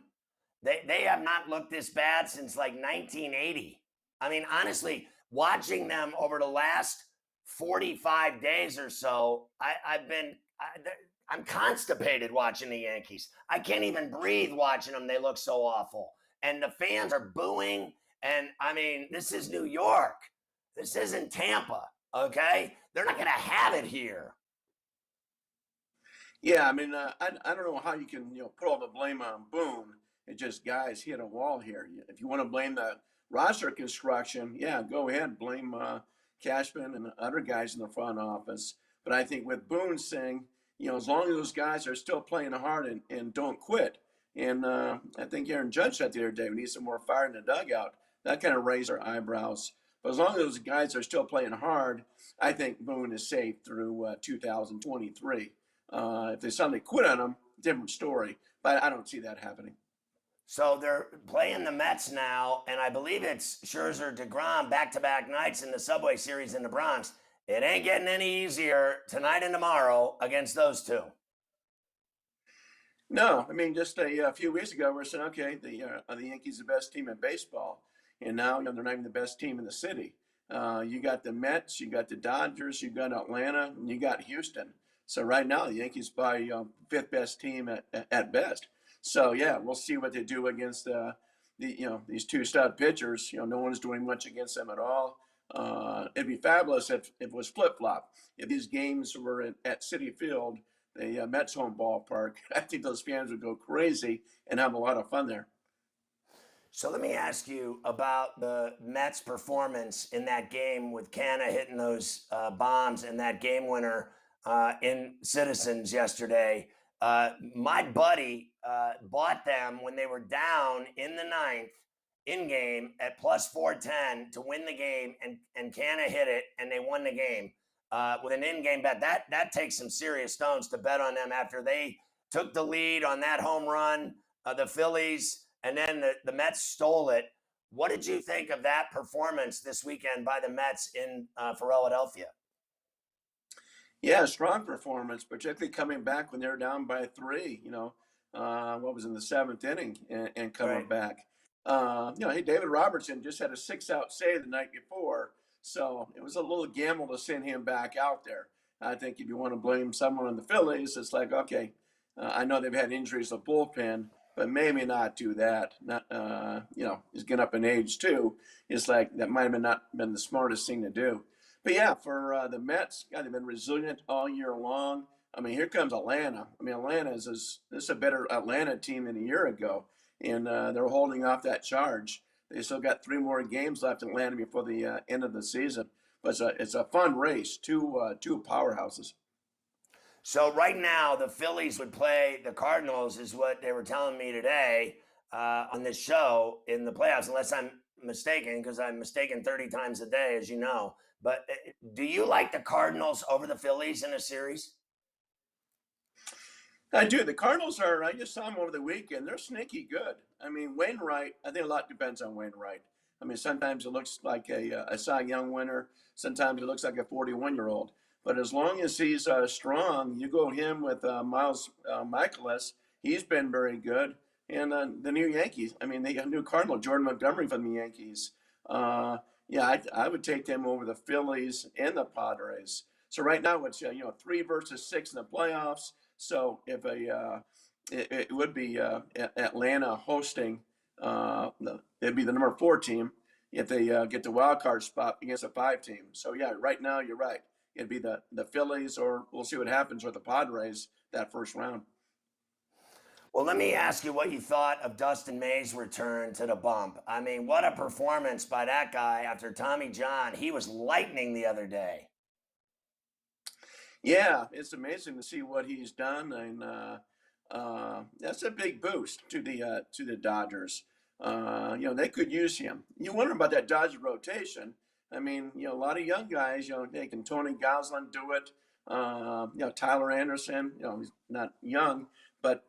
They have not looked this bad since like 1980. I mean, honestly, watching them over the last 45 days or so, I'm constipated watching the Yankees. I can't even breathe watching them. They look so awful. And the fans are booing. And I mean, this is New York. This isn't Tampa, okay? They're not going to have it here. Yeah, I mean, I don't know how you can put all the blame on Boone. It's just, guys, hit a wall here. If you want to blame the roster construction, yeah, go ahead, blame Cashman and other guys in the front office. But I think with Boone saying, as long as those guys are still playing hard and don't quit, and I think Aaron Judge said the other day, we need some more fire in the dugout. That kind of raised our eyebrows. But as long as those guys are still playing hard, I think Boone is safe through 2023. If they suddenly quit on him, different story. But I don't see that happening. So they're playing the Mets now, and I believe it's Scherzer, DeGrom, back-to-back nights in the Subway Series in the Bronx. It ain't getting any easier tonight and tomorrow against those two. No, I mean, just a few weeks ago, we're saying, okay, the Yankees are the best team in baseball. And now they're not even the best team in the city. You got the Mets, you got the Dodgers, you got Atlanta, and you got Houston. So right now, the Yankees by fifth best team at best. So yeah, we'll see what they do against these two stud pitchers. No one's doing much against them at all. It'd be fabulous if it was flip flop. If these games were at Citi Field, the Mets home ballpark, I think those fans would go crazy and have a lot of fun there. So let me ask you about the Mets' performance in that game with Canna hitting those bombs and that game winner in Citizens yesterday. My buddy bought them when they were down in the ninth in game at plus 410 to win the game, and Canna hit it, and they won the game with an in-game bet. That takes some serious stones to bet on them after they took the lead on that home run, the Phillies, and then the Mets stole it. What did you think of that performance this weekend by the Mets in Philadelphia? Yeah, strong performance, particularly coming back when they were down by 3, what was in the 7th inning and coming back. Hey, David Robertson just had a 6-out save the night before, so it was a little gamble to send him back out there. I think if you want to blame someone on the Phillies, it's like, okay, I know they've had injuries to the bullpen, but maybe not do that. Not, he's getting up in age too. It's like that might have not been the smartest thing to do. But yeah, for the Mets, they've been resilient all year long. I mean, here comes Atlanta. I mean, Atlanta is a better Atlanta team than a year ago, and they're holding off that charge. They still got 3 more games left in Atlanta before the end of the season. But it's a fun race, two powerhouses. So right now, the Phillies would play the Cardinals, is what they were telling me today on this show in the playoffs, unless I'm mistaken, because I'm mistaken 30 times a day, as you know. But do you like the Cardinals over the Phillies in a series? I do. The Cardinals I just saw them over the weekend. They're sneaky good. I mean, Wainwright, I think a lot depends on Wainwright. I mean, sometimes it looks like a Cy Young winner. Sometimes it looks like a 41-year-old. But as long as he's strong, you go him with Miles Michaelis. He's been very good. And the new Yankees, I mean, they got a new Cardinal, Jordan Montgomery from the Yankees. I would take them over the Phillies and the Padres. So right now it's 3 versus 6 in the playoffs. So if it would be Atlanta hosting, it'd be the number 4 team if they get the wild card spot against a 5 team. So yeah, right now you're right. It'd be the Phillies, or we'll see what happens with the Padres that first round. Well, let me ask you what you thought of Dustin May's return to the bump. I mean, what a performance by that guy after Tommy John. He was lightning the other day. Yeah, it's amazing to see what he's done, and that's a big boost to the Dodgers. They could use him. You wonder about that Dodger rotation. I mean, a lot of young guys. They can Tony Gonsolin do it. Tyler Anderson. He's not young, but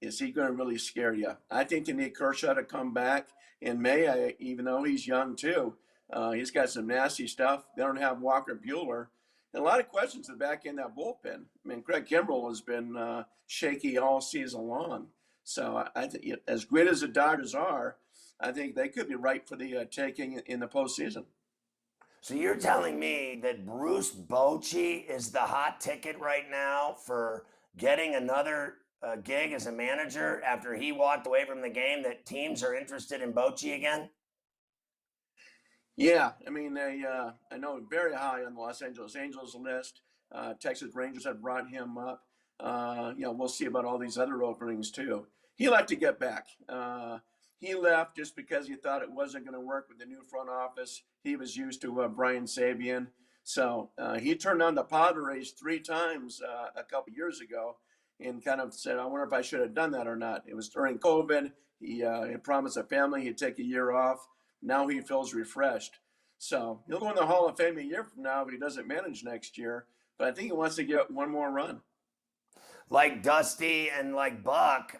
is he going to really scare you? I think they need Kershaw to come back in May, even though he's young too. He's got some nasty stuff. They don't have Walker Buehler. And a lot of questions at the back end of that bullpen. I mean, Craig Kimbrell has been shaky all season long. So I think as great as the Dodgers are, I think they could be right for the taking in the postseason. So you're telling me that Bruce Bochy is the hot ticket right now for getting another gig as a manager after he walked away from the game, that teams are interested in Bochy again? Yeah, I mean, I know very high on the Los Angeles Angels list. Texas Rangers have brought him up. We'll see about all these other openings too. He'd like to get back. He left just because he thought it wasn't going to work with the new front office he was used to Brian Sabian. So he turned on the Padres 3 times a couple years ago and kind of said, I wonder if I should have done that or not. It was during COVID. He had promised a family he'd take a year off. Now he feels refreshed. So he'll go in the Hall of Fame a year from now if he doesn't manage next year. But I think he wants to get one more run. Like Dusty and like Buck,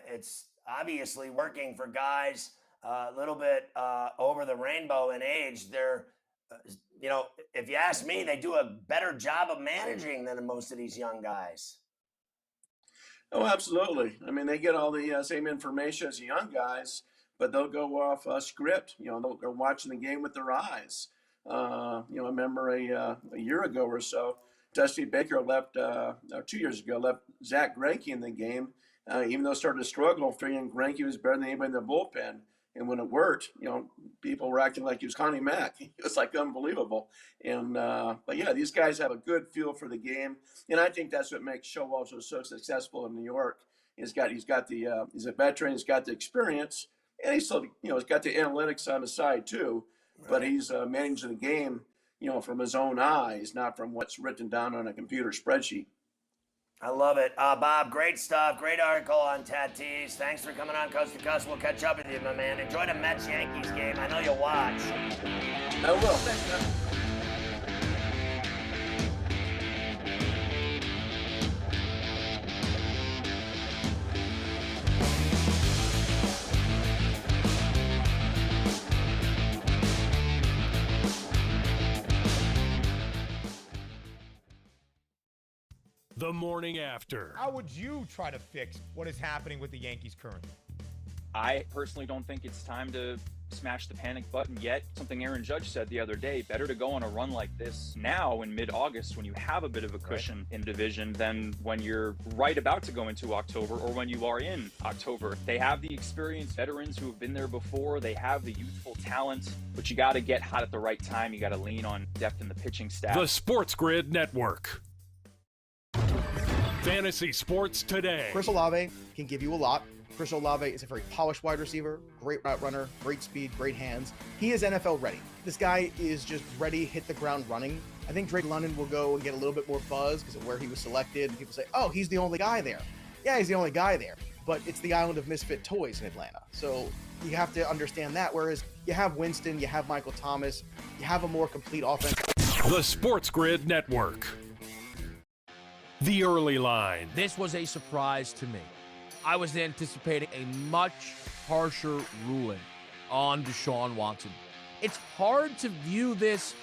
it's obviously working for guys a little bit over the rainbow in age. They're, if you ask me, they do a better job of managing than most of these young guys. Oh, absolutely. I mean, they get all the same information as the young guys, but they'll go off script. They're watching the game with their eyes. I remember a year ago or so, Dusty Baker left, 2 years ago, left Zach Greinke in the game, even though started to struggle, figuring Greinke was better than anybody in the bullpen. And when it worked, people were acting like he was Connie Mack. It was like unbelievable. And but yeah, these guys have a good feel for the game, and I think that's what makes Showalter so successful in New York. He's a veteran, he's got the experience, and he's still he's got the analytics on the side too. Right. But he's managing the game, from his own eyes, not from what's written down on a computer spreadsheet. I love it. Bob, great stuff. Great article on Tatis. Thanks for coming on Coast to Coast. We'll catch up with you, my man. Enjoy the Mets-Yankees game. I know you'll watch. I will. Thanks, man. The morning after. How would you try to fix what is happening with the Yankees currently? I personally don't think it's time to smash the panic button yet. Something Aaron Judge said the other day, better to go on a run like this now in mid-August when you have a bit of a cushion in the division than when you're right about to go into October or when you are in October. They have the experienced veterans who have been there before. They have the youthful talent, but you got to get hot at the right time. You got to lean on depth in the pitching staff. The Sports Grid Network. Fantasy Sports Today. Chris Olave can give you a lot. Chris Olave is a very polished wide receiver, great route runner, great speed, great hands. He is NFL ready. This guy is just ready, hit the ground running. I think Drake London will go and get a little bit more buzz because of where he was selected. And people say, oh, he's the only guy there. Yeah, he's the only guy there, but it's the island of misfit toys in Atlanta. So you have to understand that. Whereas you have Winston, you have Michael Thomas, you have a more complete offense. The Sports Grid Network. The early line. This was a surprise to me. I was anticipating a much harsher ruling on Deshaun Watson. It's hard to view this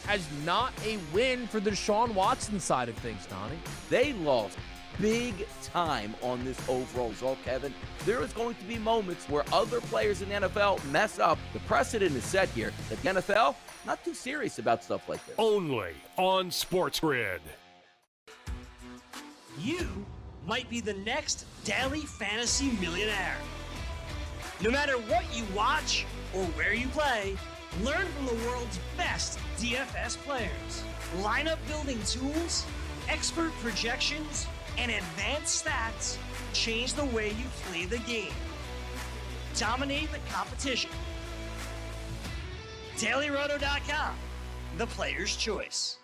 as not a win for the Deshaun Watson side of things, Donnie. They lost big time on this overall result, Kevin. There is going to be moments where other players in the NFL mess up. The precedent is set here that the NFL not too serious about stuff like this. Only on Sports Grid. You might be the next daily fantasy millionaire. No matter what you watch or where you play, learn from the world's best DFS players. Lineup building tools, expert projections, and advanced stats change the way you play the game. Dominate the competition. DailyRoto.com, the player's choice.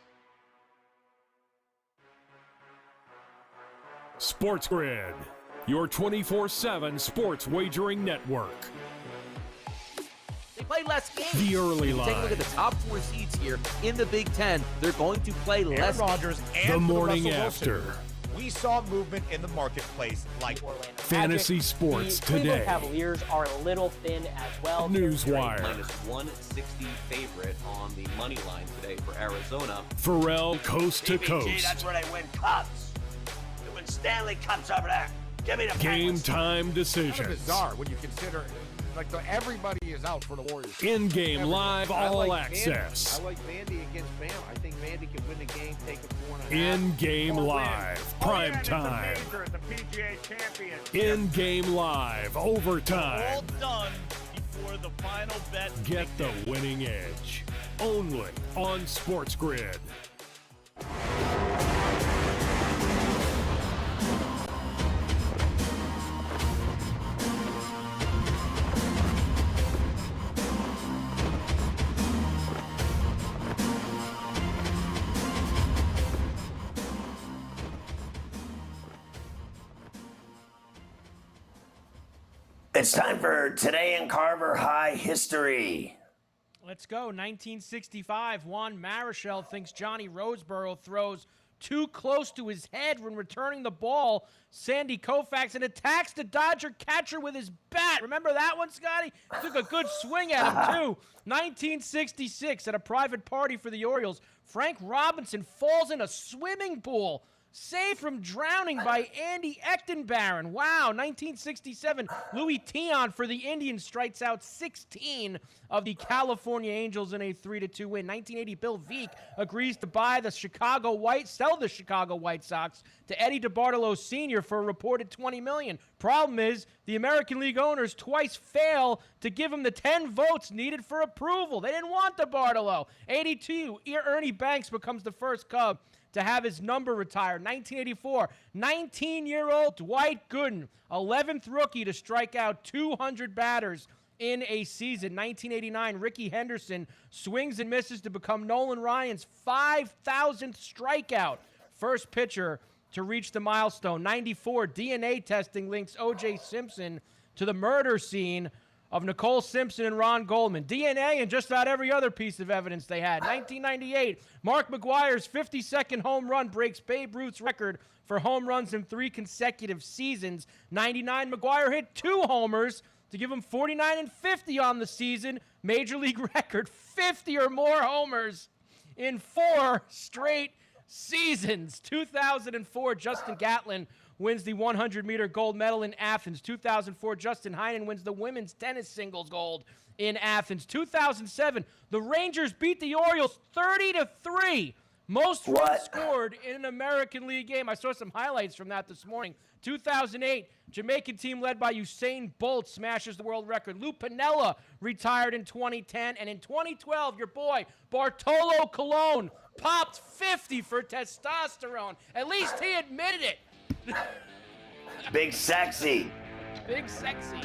Sports Grid, your 24/7 sports wagering network. They play less games. The early line. Take a look at the top 4 seeds here in the Big Ten. They're going to play less Rodgers and the morning Russell after. Wilson. We saw movement in the marketplace like Fantasy Sports the Today. Cleveland Cavaliers are a little thin as well. Newswire. Minus 160 favorite on the money line today for Arizona. Farrell Coast to TBG, Coast. that's where they win cups. They win Stanley Cups over there. Give me the Game Penguins. time decisions. Kind of bizarre when you consider everybody is out for the Warriors. In-game live all like access. I like Vandy against Bam. I think Vandy can win the game, take a 4.5. In-game live, prime time. The PGA champion. In-game live, overtime. All done before the final bet. Get the winning edge. Only on Sports Grid. It's time for Today in Carver High History. Let's go. 1965, Juan Marichal thinks Johnny Roseboro throws too close to his head when returning the ball. Sandy Koufax and attacks the Dodger catcher with his bat. Remember that one, Scotty? Took a good swing at him, too. 1966, at a private party for the Orioles, Frank Robinson falls in a swimming pool. Saved from drowning by Andy Echtenbaron. Wow, 1967, Louis Tion for the Indians strikes out 16 of the California Angels in a 3-2 win. 1980, Bill Veeck agrees to sell the Chicago White Sox to Eddie DeBartolo Sr. for a reported $20 million. Problem is, the American League owners twice fail to give him the 10 votes needed for approval. They didn't want DeBartolo. 82, Ernie Banks becomes the first Cub to have his number retired. 1984, 19-year-old Dwight Gooden, 11th rookie to strike out 200 batters in a season. 1989, Ricky Henderson swings and misses to become Nolan Ryan's 5,000th strikeout. First pitcher to reach the milestone. 94, DNA testing links O.J. Simpson to the murder scene of Nicole Simpson and Ron Goldman. DNA and just about every other piece of evidence they had. 1998, Mark McGwire's 52nd home run breaks Babe Ruth's record for home runs in 3 consecutive seasons. 99, McGwire hit 2 homers to give him 49 and 50 on the season. Major League record, 50 or more homers in 4 straight seasons. 2004, Justin Gatlin wins the 100-meter gold medal in Athens. 2004, Justin Heinen wins the women's tennis singles gold in Athens. 2007, the Rangers beat the Orioles 30-3. Most runs scored in an American League game. I saw some highlights from that this morning. 2008, Jamaican team led by Usain Bolt smashes the world record. Lou Piniella retired in 2010. And in 2012, your boy, Bartolo Colon, popped 50 for testosterone. At least he admitted it. Big Sexy. Big Sexy.